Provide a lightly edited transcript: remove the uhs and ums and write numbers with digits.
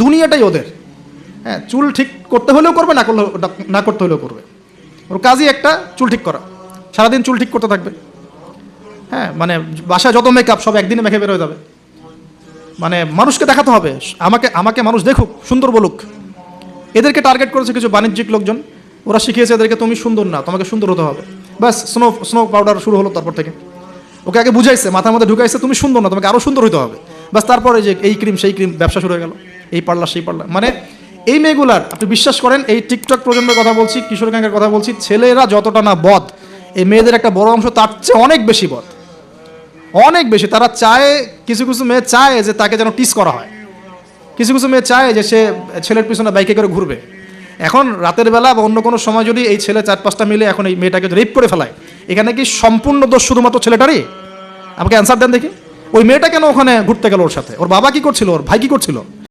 দুনিয়াটাই ওদের। হ্যাঁ, চুল ঠিক করতে হলেও করবে, না করতে হলেও করবে। ওর কাজই একটা, চুল ঠিক করা, সারাদিন চুল ঠিক করতে থাকবে। হ্যাঁ, মানে বাসায় যত মেকআপ সব একদিনে মেখে বের হয়ে যাবে। মানে মানুষকে দেখাতে হবে, আমাকে মানুষ দেখুক, সুন্দর বলুক। এদেরকে টার্গেট করেছে কিছু বাণিজ্যিক লোকজন, ওরা শিখিয়েছে এদেরকে তুমি সুন্দর না, তোমাকে সুন্দর হতে হবে। ব্যাস স্নো পাউডার শুরু হলো তারপর থেকে। ওকে আগে বুঝাইছে, মাথার মধ্যে ঢুকাইছে তুমি সুন্দর না, তোমাকে আরও সুন্দর হতে হবে। ব্যাস তারপরে যে এই ক্রিম সেই ক্রিম ব্যবসা শুরু হয়ে গেল, এই পার্লার সেই পার্লার। মানে এই মেয়েগুলার, আপনি বিশ্বাস করেন, এই টিকটক প্রজন্মের কথা বলছি, কিশোর গ্যাংয়ের কথা বলছি, ছেলেরা যতটা না বদ, এই মেয়েদের একটা বড় অংশ তার চেয়ে অনেক বেশি বদ, অনেক বেশি। তারা চায়, কিছু কিছু মেয়ে চায় যে তাকে যেন টিস করা হয়, কিছু কিছু মেয়ে চায় যে সে ছেলের পিছনে বাইকে করে ঘুরবে। এখন রাতের বেলা বা অন্য কোনো সময় যদি এই ছেলে 4-5টা মিলে এখন এই মেয়েটাকে রেপ করে ফেলায়, এখানে কি সম্পূর্ণ দোষ শুধুমাত্র ছেলেটারই? আমাকে অ্যান্সার দেন দেখি। ওই মেয়েটা কেন ওখানে ঘুরতে গেল ওর সাথে? ওর বাবা কি করছিল? ওর ভাই কি করছিল?